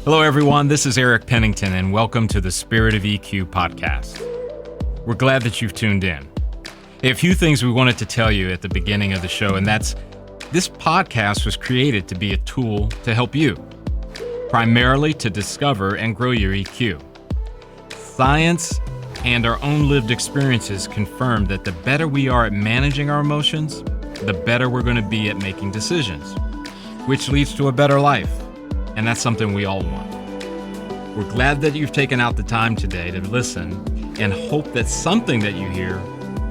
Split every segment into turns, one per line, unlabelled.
Hello, everyone. This is Eric Pennington, and welcome to the Spirit of EQ podcast. We're glad that you've tuned in. A few things we wanted to tell you at the beginning of the show, and that's this podcast was created to be a tool to help you, primarily to discover and grow your EQ. Science and our own lived experiences confirm that the better we are at managing our emotions, the better we're going to be at making decisions, which leads to a better life. And that's something we all want. We're glad that you've taken out the time today to listen and hope that something that you hear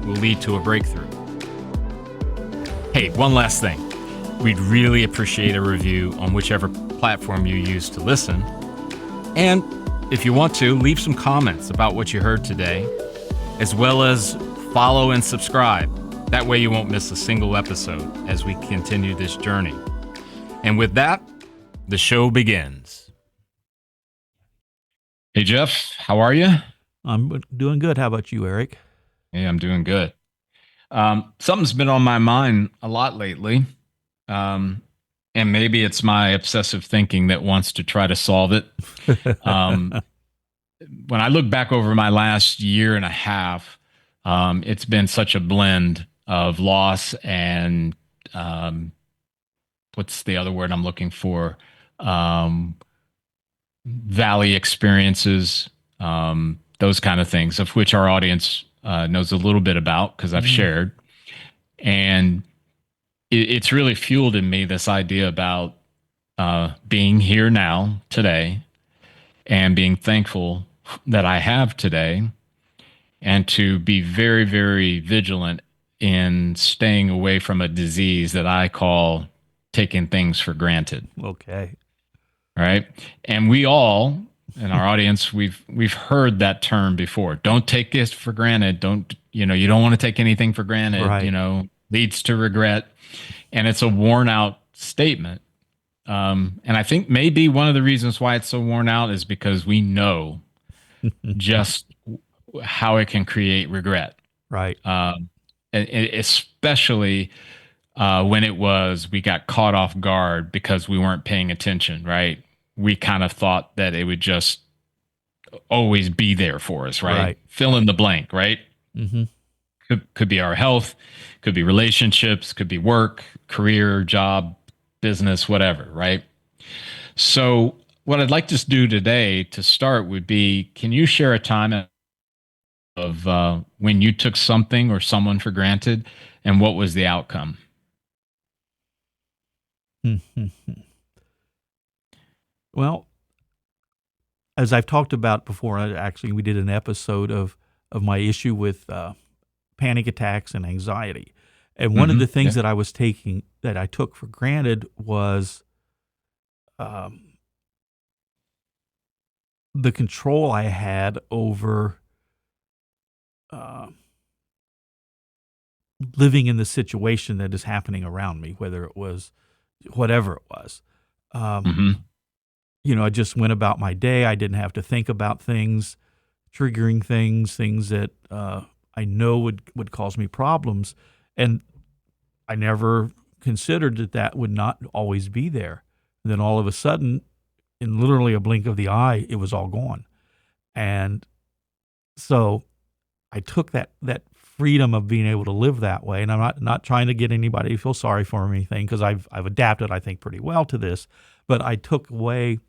will lead to a breakthrough. Hey, one last thing. We'd really appreciate a review on whichever platform you use to listen. And if you want to, leave some comments about what you heard today, as well as follow and subscribe. That way you won't miss a single episode as we continue this journey. And with that, the show begins. Hey, Jeff, how are you?
I'm doing good. How about you, Eric?
Hey, I'm doing good. Something's been on my mind a lot lately, and maybe it's my obsessive thinking that wants to try to solve it. When I look back over my last year and a half, it's been such a blend of loss and what's the other word I'm looking for? Valley experiences, those kind of things, of which our audience knows a little bit about because I've shared. And it's really fueled in me this idea about being here now, today, and being thankful that I have today, and to be very, very vigilant in staying away from a disease that I call taking things for granted.
Okay.
Right. And we all in our audience, we've heard that term before. Don't take this for granted. You don't want to take anything for granted,
Right.
Leads to regret. And it's a worn out statement. And I think maybe one of the reasons why it's so worn out is because we know just how it can create regret.
Right.
And especially when we got caught off guard because we weren't paying attention, right? We kind of thought that it would just always be there for us, right?
Right.
Fill in the blank, right?
Mm-hmm.
Could be our health, could be relationships, could be work, career, job, business, whatever, right? So what I'd like to do today to start would be, can you share a time of when you took something or someone for granted, and what was the outcome?
Well, as I've talked about before, actually, we did an episode of my issue with panic attacks and anxiety. And one of the things that I took for granted was the control I had over living in the situation that is happening around me, whether it was whatever it was. I just went about my day. I didn't have to think about things, triggering things that I know would cause me problems. And I never considered that would not always be there. And then all of a sudden, in literally a blink of the eye, it was all gone. And so I took that freedom of being able to live that way. And I'm not trying to get anybody to feel sorry for me or anything, because I've adapted, I think, pretty well to this. But I took for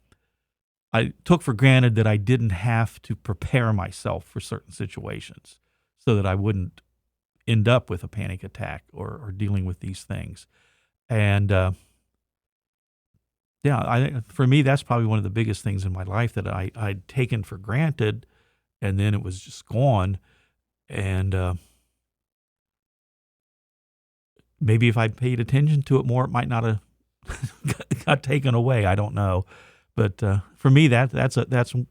granted that I didn't have to prepare myself for certain situations so that I wouldn't end up with a panic attack or dealing with these things. And for me, that's probably one of the biggest things in my life that I'd taken for granted, and then it was just gone. And maybe if I'd paid attention to it more, it might not have got taken away. I don't know. But for me, that's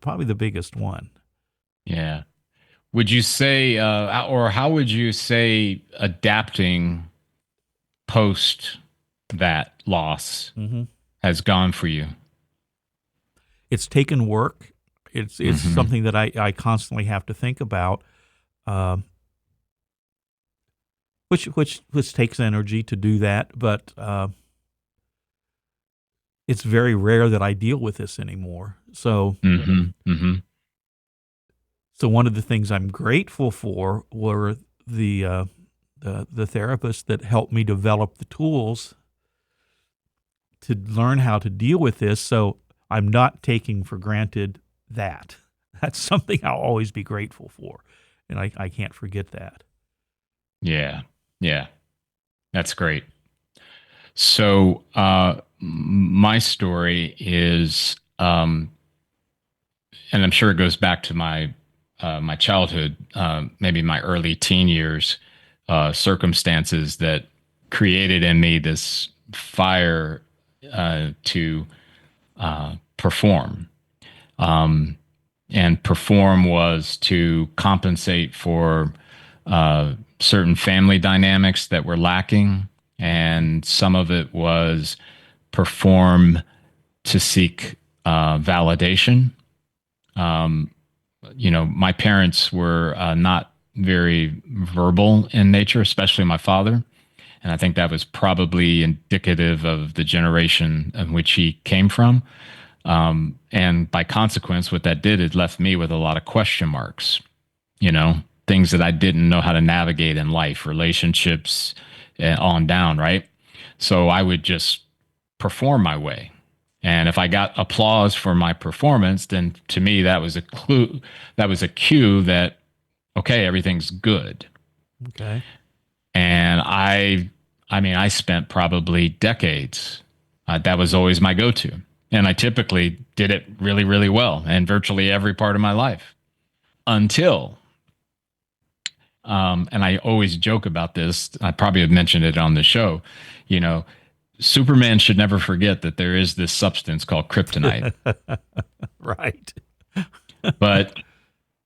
probably the biggest one.
Yeah. Would you say, or how would you say adapting post that loss has gone for you?
It's taken work. It's something that I constantly have to think about, which takes energy to do that. But it's very rare that I deal with this anymore. So, so one of the things I'm grateful for were the therapists that helped me develop the tools to learn how to deal with this. So I'm not taking for granted that. That's something I'll always be grateful for, and I can't forget that.
Yeah. Yeah. That's great. So, my story is, and I'm sure it goes back to my childhood, maybe my early teen years, circumstances that created in me this fire to perform. And perform was to compensate for certain family dynamics that were lacking. And some of it was perform to seek validation. My parents were not very verbal in nature, especially my father. And I think that was probably indicative of the generation in which he came from. And by consequence, what that did, it left me with a lot of question marks, things that I didn't know how to navigate in life, relationships, on down, right? So I would just perform my way. And if I got applause for my performance, then to me, that was a clue, that was a cue that, okay, everything's good.
Okay.
And I spent probably decades. That was always my go-to. And I typically did it really, really well in virtually every part of my life until, and I always joke about this. I probably have mentioned it on the show. Superman should never forget that there is this substance called kryptonite.
Right.
But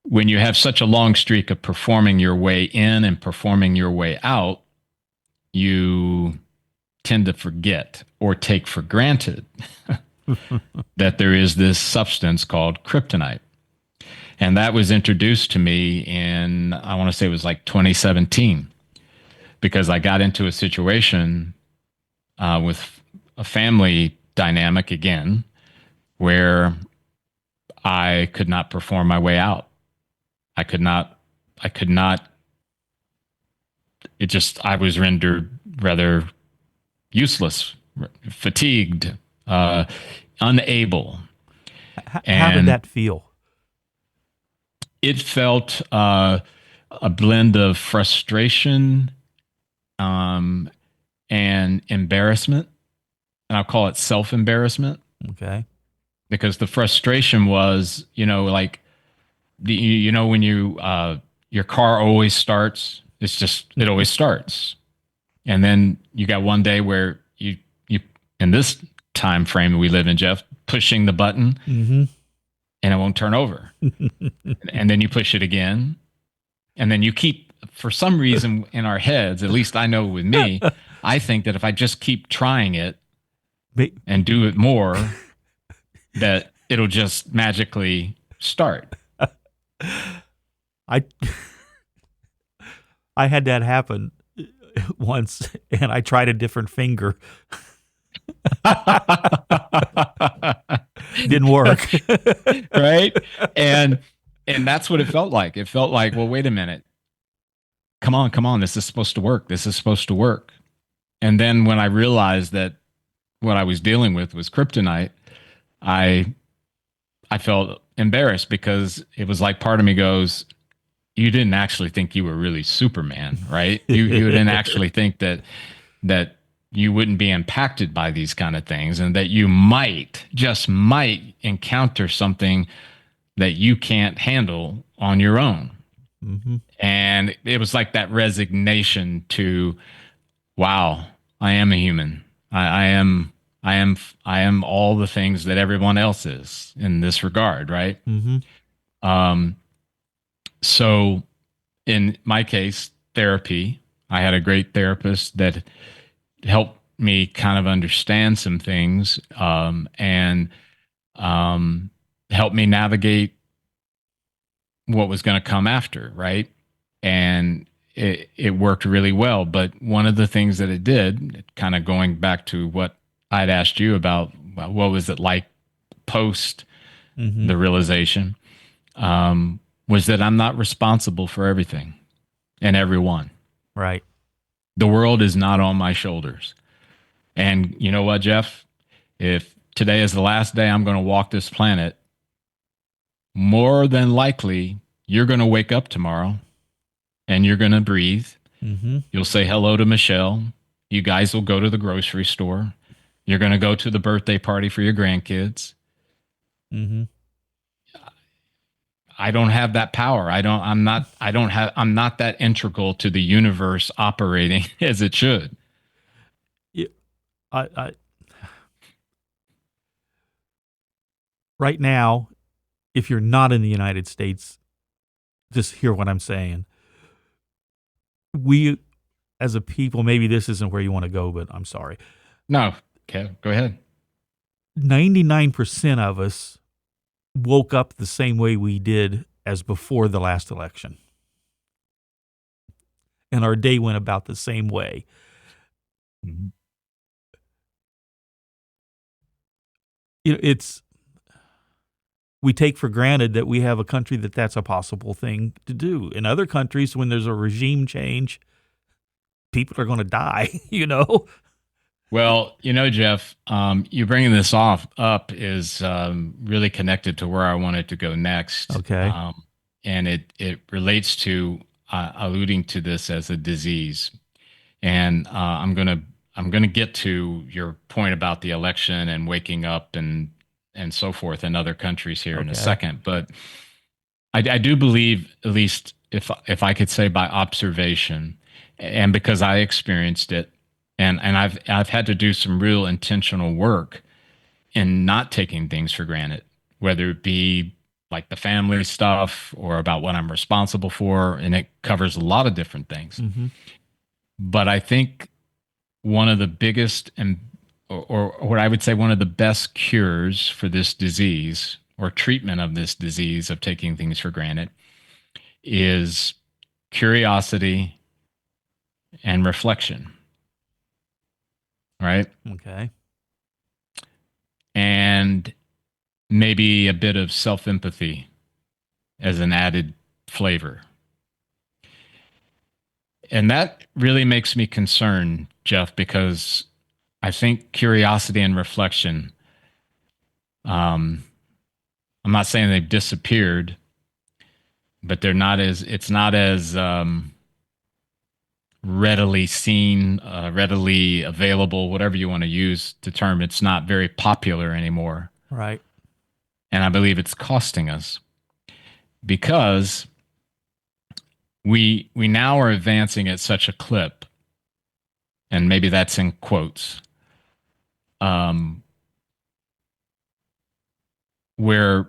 when you have such a long streak of performing your way in and performing your way out, you tend to forget or take for granted that there is this substance called kryptonite. And that was introduced to me in, I want to say it was like 2017, because I got into a situation with a family dynamic again, where I could not perform my way out. I could not, I was rendered rather useless, fatigued, unable.
How did that feel?
It felt a blend of frustration and embarrassment. And I'll call it self-embarrassment.
Okay.
Because the frustration was, like, when your car always starts, it always starts. And then you got one day where you in this time frame we live in, Jeff, pushing the button and it won't turn over. And then you push it again. And then you keep, for some reason in our heads, at least I know with me, I think that if I just keep trying it and do it more, that it'll just magically start.
I had that happen once, and I tried a different finger. Didn't work.
Right? And that's what it felt like. It felt like, well, wait a minute. Come on. This is supposed to work. This is supposed to work. And then when I realized that what I was dealing with was kryptonite, I felt embarrassed, because it was like part of me goes, you didn't actually think you were really Superman, right? You didn't actually think that you wouldn't be impacted by these kind of things, and that you just might encounter something that you can't handle on your own.
Mm-hmm.
And it was like that resignation to, wow, I am a human. I am all the things that everyone else is in this regard, right?
Mm-hmm.
So in my case, therapy, I had a great therapist that helped me kind of understand some things, and helped me navigate what was going to come after, right? And it worked really well. But one of the things that it did, kind of going back to what I'd asked you about what was it like post
Mm-hmm.
the realization, was that I'm not responsible for everything and everyone.
Right.
The world is not on my shoulders. And you know what, Jeff? If today is the last day I'm going to walk this planet, more than likely you're going to wake up tomorrow and you're going to breathe.
Mm-hmm.
You'll say hello to Michelle. You guys will go to the grocery store. You're going to go to the birthday party for your grandkids.
Mm-hmm.
I don't have that power. I'm not that integral to the universe operating as it should.
Yeah, I right now, if you're not in the United States, just hear what I'm saying. We, as a people, maybe this isn't where you want to go, but I'm sorry.
No. Okay, go ahead.
99% of us woke up the same way we did as before the last election. And our day went about the same way.
Mhm.
It's we take for granted that we have a country that's a possible thing to do. In other countries, when there's a regime change, people are going to die,
Well, Jeff, you bringing this off up is really connected to where I wanted to go next,
Okay.
and it relates to alluding to this as a disease. And I'm gonna get to your point about the election and waking up and so forth in other countries here in a
Okay.
second. But I do believe, at least if I could say by observation, and because I experienced it, and I've had to do some real intentional work in not taking things for granted, whether it be like the family stuff or about what I'm responsible for, and it covers a lot of different things.
Mm-hmm.
But I think one of the biggest and or what I would say one of the best cures for this disease or treatment of this disease of taking things for granted is curiosity and reflection, right?
Okay.
And maybe a bit of self empathy as an added flavor. And that really makes me concerned, Jeff, because I think curiosity and reflection, um, I'm not saying they've disappeared, but it's not as readily seen, readily available, whatever you want to use to term. It's not very popular anymore.
Right.
And I believe it's costing us because we now are advancing at such a clip, and maybe that's in quotes, um, where,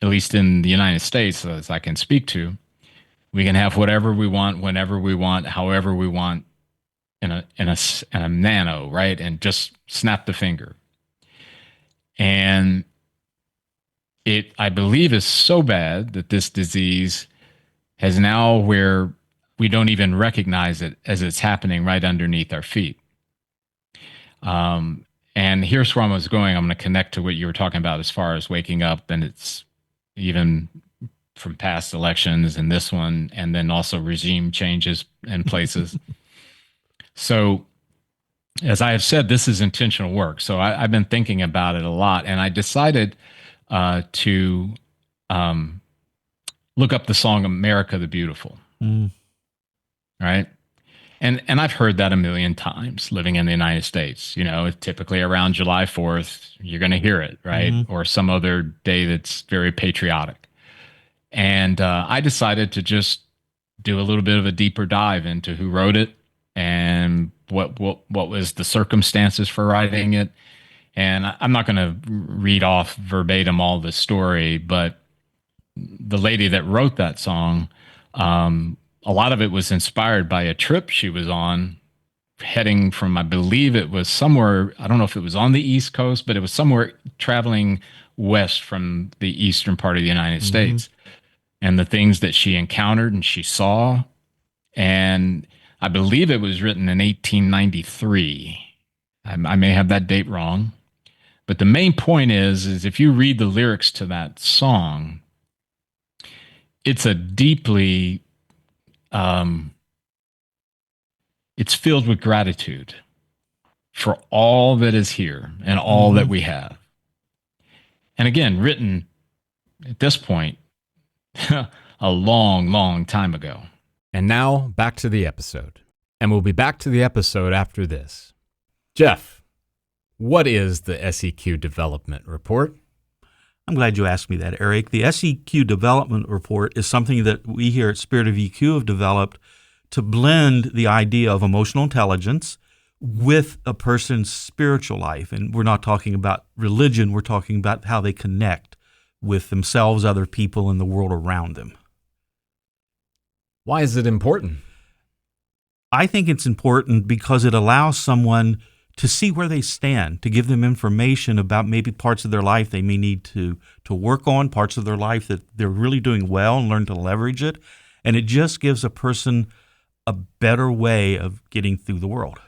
at least in the United States, as I can speak to, we can have whatever we want, whenever we want, however we want, in a nano, right? And just snap the finger. And it, I believe, is so bad that this disease has now where we don't even recognize it as it's happening right underneath our feet. And here's where I was going. I'm going to connect to what you were talking about as far as waking up, and it's even from past elections and this one, and then also regime changes in places. So, as I have said, this is intentional work. So I've been thinking about it a lot, and I decided to um, look up the song "America the Beautiful."
Mm.
Right. And I've heard that a million times living in the United States. Typically around July 4th, you're going to hear it, right?
Mm-hmm.
Or some other day that's very patriotic. And I decided to just do a little bit of a deeper dive into who wrote it and what was the circumstances for writing it. And I'm not going to read off verbatim all the story, but the lady that wrote that song, a lot of it was inspired by a trip she was on heading from, I believe it was somewhere, I don't know if it was on the East Coast, but it was somewhere traveling west from the eastern part of the United
Mm-hmm.
States, and the things that she encountered and she saw. And I believe it was written in 1893. I may have that date wrong, But the main point is if you read the lyrics to that song, it's a deeply, it's filled with gratitude for all that is here and all that we have. And again, written at this point a long, long time ago.
And now back to the episode. And we'll be back to the episode after this. Jeff, what is the SEQ Development Report?
I'm glad you asked me that, Eric. The SEQ Development Report is something that we here at Spirit of EQ have developed to blend the idea of emotional intelligence with a person's spiritual life. And we're not talking about religion, we're talking about how they connect with themselves, other people, and the world around them.
Why is it important?
I think it's important because it allows someone to see where they stand, to give them information about maybe parts of their life they may need to work on, parts of their life that they're really doing well and learn to leverage it. And it just gives a person a better way of getting through the world.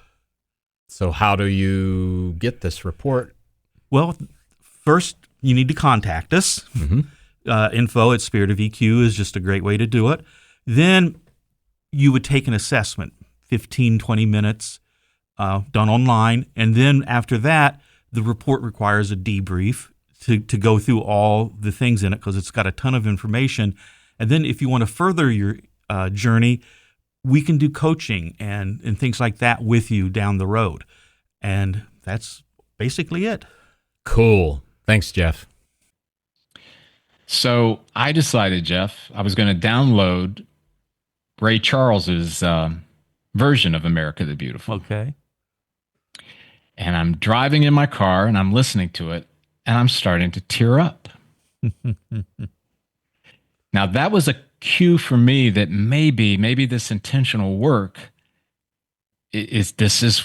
So how do you get this report?
Well, first, you need to contact us. Info at Spirit of EQ is just a great way to do it. Then you would take an assessment, 15, 20 minutes, done online. And then after that, the report requires a debrief to go through all the things in it because it's got a ton of information. And then if you want to further your journey, we can do coaching and things like that with you down the road. And that's basically it.
Cool. Thanks, Jeff.
So I decided, Jeff, I was going to download Ray Charles's version of America the Beautiful.
Okay.
And I'm driving in my car and I'm listening to it and I'm starting to tear up. Now, that was a cue for me that maybe this intentional work is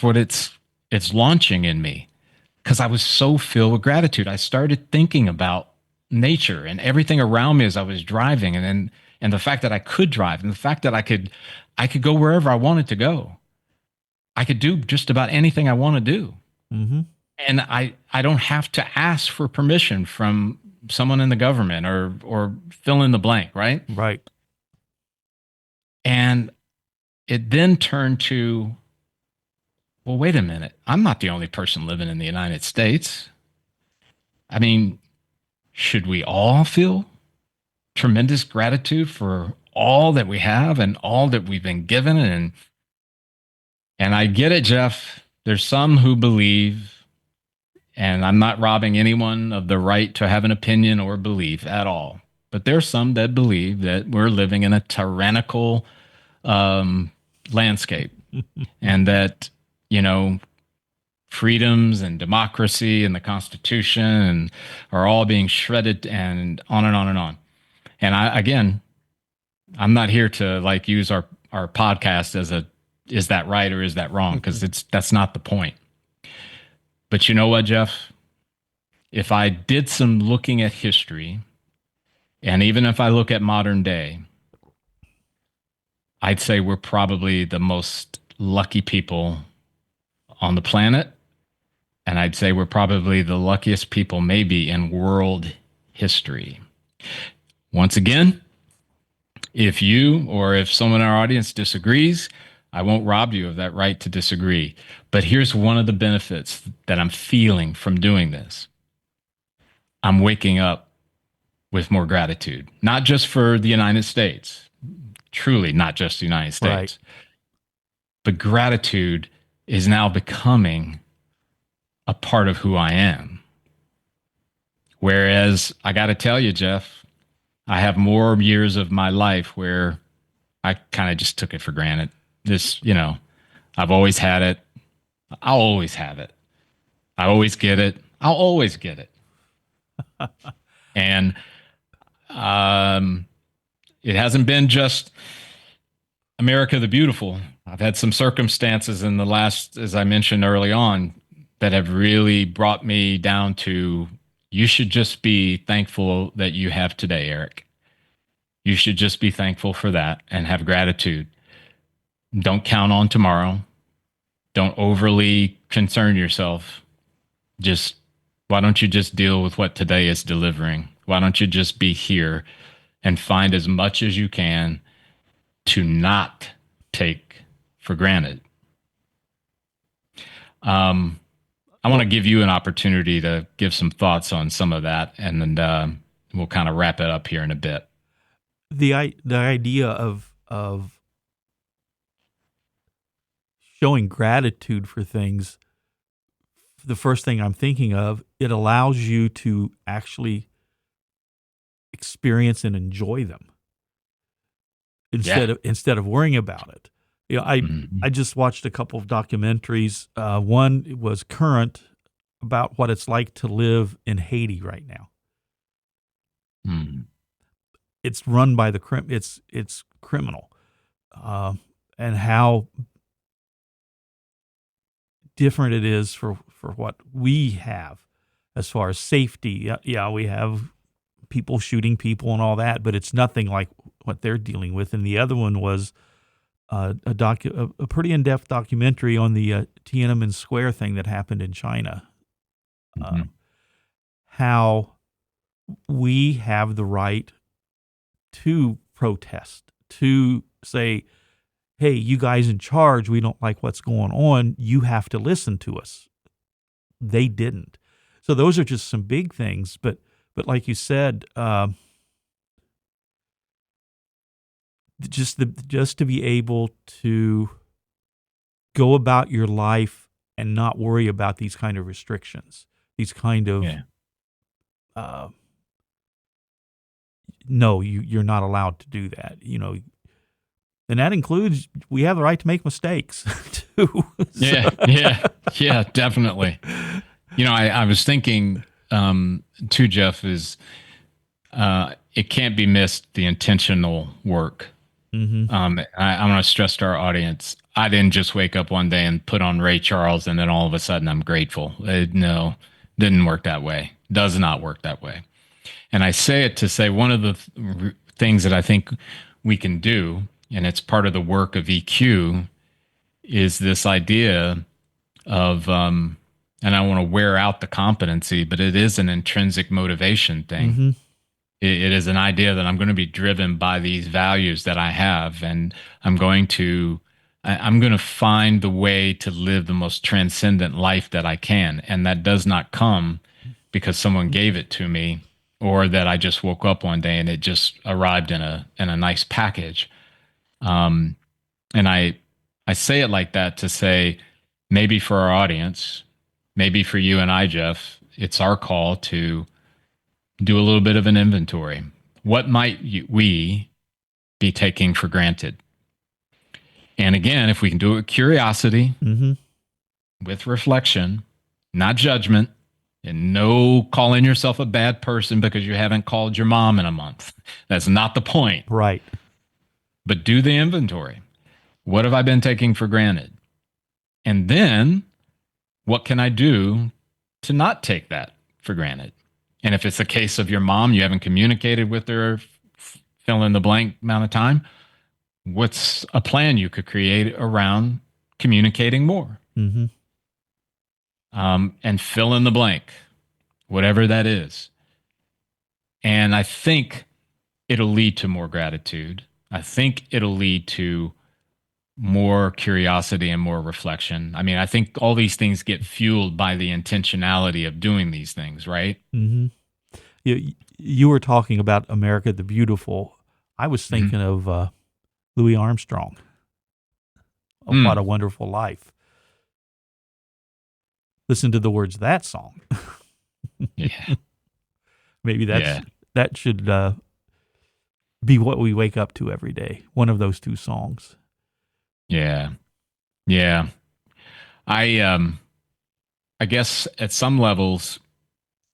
what it's launching in me, because I was so filled with gratitude. I started thinking about nature and everything around me as I was driving, and the fact that I could drive, and the fact that I could go wherever I wanted to go. I could do just about anything I want to do. And I don't have to ask for permission from someone in the government or fill in the blank, right?
Right.
And it then turned to, well, wait a minute. I'm not the only person living in the United States. I mean, should we all feel tremendous gratitude for all that we have and all that we've been given? And I get it, Jeff. There's some who believe, and I'm not robbing anyone of the right to have an opinion or belief at all, but there's some that believe that we're living in a tyrannical landscape and that, freedoms and democracy and the Constitution are all being shredded and on and on and on. And I'm not here to use our podcast as is that right or is that wrong? Because that's not the point. But you know what, Jeff? If I did some looking at history, and even if I look at modern day, I'd say we're probably the most lucky people on the planet. And I'd say we're probably the luckiest people maybe in world history. Once again, if you or if someone in our audience disagrees, I won't rob you of that right to disagree. But here's one of the benefits that I'm feeling from doing this. I'm waking up with more gratitude, not just for the United States, truly not just the United States,
Right.
but gratitude is now becoming a part of who I am. Whereas I got to tell you, Jeff, I have more years of my life where I kind of just took it for granted. I've always had it. I'll always have it. I always get it. I'll always get it. And it hasn't been just America the Beautiful. I've had some circumstances in the last, as I mentioned early on, that have really brought me down to, you should just be thankful that you have today, Eric. You should just be thankful for that and have gratitude. Don't count on tomorrow. Don't overly concern yourself. Just Why don't you just deal with what today is delivering? Why don't you just be here and find as much as you can to not take for granted? I want to give you an opportunity to give some thoughts on some of that, and then we'll kind of wrap it up here in a bit.
The idea of showing gratitude for things, the first thing I'm thinking of, it allows you to actually experience and enjoy them instead of worrying about it. You know, I just watched a couple of documentaries. One was current about what it's like to live in Haiti right now. It's run by it's criminal, and how different it is for what we have as far as safety. Yeah, we have people shooting people and all that, but it's nothing like what they're dealing with. And the other one was a pretty in-depth documentary on the Tiananmen Square thing that happened in China. How we have the right to protest, to say, hey, you guys in charge, we don't like what's going on. You have to listen to us. They didn't. So those are just some big things. But like you said, just to be able to go about your life and not worry about these kind of restrictions, these kind of no, you're not allowed to do that. You know, and that includes we have the right to make mistakes too.
Yeah, definitely. You know, I was thinking too, Jeff, is it can't be missed, the intentional work. I'm going to stress to our audience, I didn't just wake up one day and put on Ray Charles and then all of a sudden I'm grateful. No, didn't work that way. Does not work that way. And I say it to say one of the things that I think we can do, and it's part of the work of EQ, is this idea of, and I want to wear out the competency, but it is an intrinsic motivation thing. It is an idea that I'm going to be driven by these values that I have, and I'm going to find the way to live the most transcendent life that I can. And that does not come because someone gave it to me, or that I just woke up one day and it just arrived in a nice package. And I say it like that to say, maybe for our audience, maybe for you and I, Jeff, it's our call to do a little bit of an inventory. What might we be taking for granted? And again, if we can do it with curiosity, with reflection, not judgment, and no calling yourself a bad person because you haven't called your mom in a month. That's not the point.
Right.
But do the inventory. What have I been taking for granted? And then what can I do to not take that for granted? And if it's a case of your mom, you haven't communicated with her, fill in the blank amount of time, what's a plan you could create around communicating more? And fill in the blank, whatever that is. And I think it'll lead to more gratitude. I think it'll lead to more curiosity and more reflection. I mean, I think all these things get fueled by the intentionality of doing these things, right?
You were talking about America the Beautiful. I was thinking of Louis Armstrong. What a Wonderful Life. Listen to the words of that song. Maybe that should be what we wake up to every day. One of those two songs.
Yeah. I guess at some levels,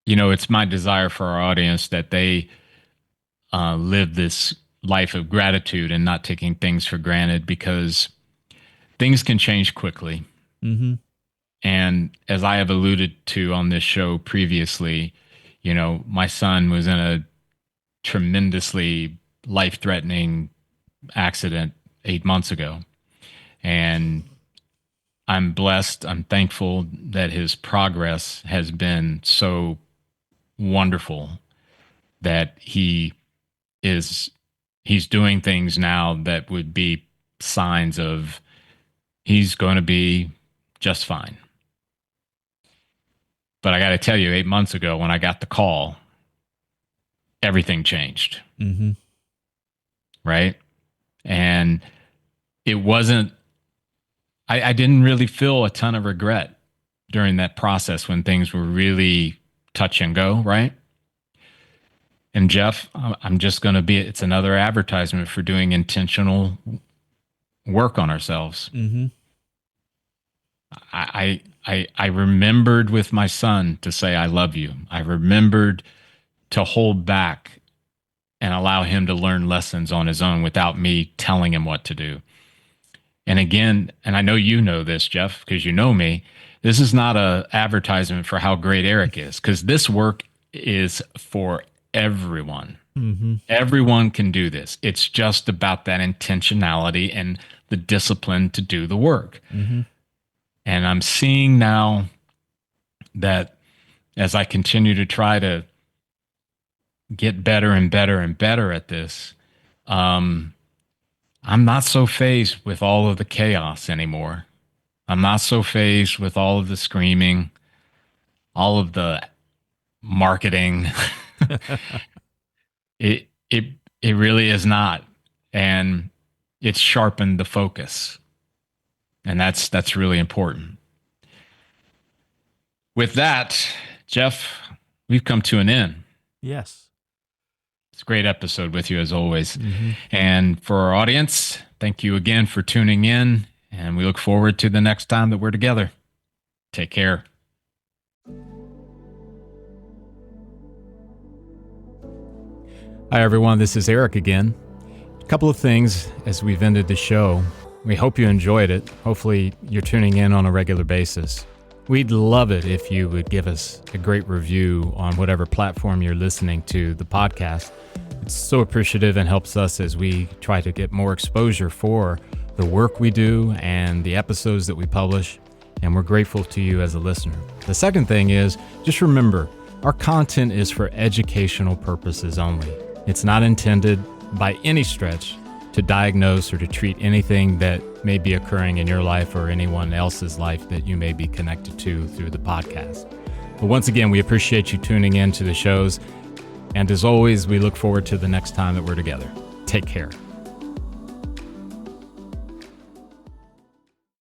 you know, it's my desire for our audience that they live this life of gratitude and not taking things for granted, because things can change quickly. And as I have alluded to on this show previously, you know, my son was in a tremendously life-threatening accident 8 months ago. And I'm blessed. I'm thankful that his progress has been so wonderful, that he's doing things now that would be signs of he's going to be just fine. But I got to tell you, 8 months ago when I got the call, everything changed.
Mm-hmm.
Right? And it wasn't, I didn't really feel a ton of regret during that process when things were really touch and go, right? And Jeff, I'm just going to it's another advertisement for doing intentional work on ourselves.
Mm-hmm.
I remembered with my son to say, I love you. I remembered to hold back and allow him to learn lessons on his own without me telling him what to do. And again, and I know you know this, Jeff, because you know me, this is not an advertisement for how great Eric is, because this work is for everyone.
Mm-hmm.
Everyone can do this. It's just about that intentionality and the discipline to do the work.
Mm-hmm.
And I'm seeing now that as I continue to try to get better and better and better at this, I'm not so fazed with all of the chaos anymore. I'm not so fazed with all of the screaming, all of the marketing. It really is not. And it's sharpened the focus. And that's really important. With that, Jeff, we've come to an end.
Yes.
It's a great episode with you as always.
Mm-hmm.
And for our audience, thank you again for tuning in. And we look forward to the next time that we're together. Take care.
Hi, everyone. This is Eric again. A couple of things as we've ended the show. We hope you enjoyed it. Hopefully, you're tuning in on a regular basis. We'd love it if you would give us a great review on whatever platform you're listening to the podcast. It's so appreciative and helps us as we try to get more exposure for the work we do and the episodes that we publish. And we're grateful to you as a listener. The second thing is, just remember, our content is for educational purposes only. It's not intended by any stretch to diagnose or to treat anything that may be occurring in your life or anyone else's life that you may be connected to through the podcast. But once again, we appreciate you tuning in to the shows. And as always, we look forward to the next time that we're together. Take care.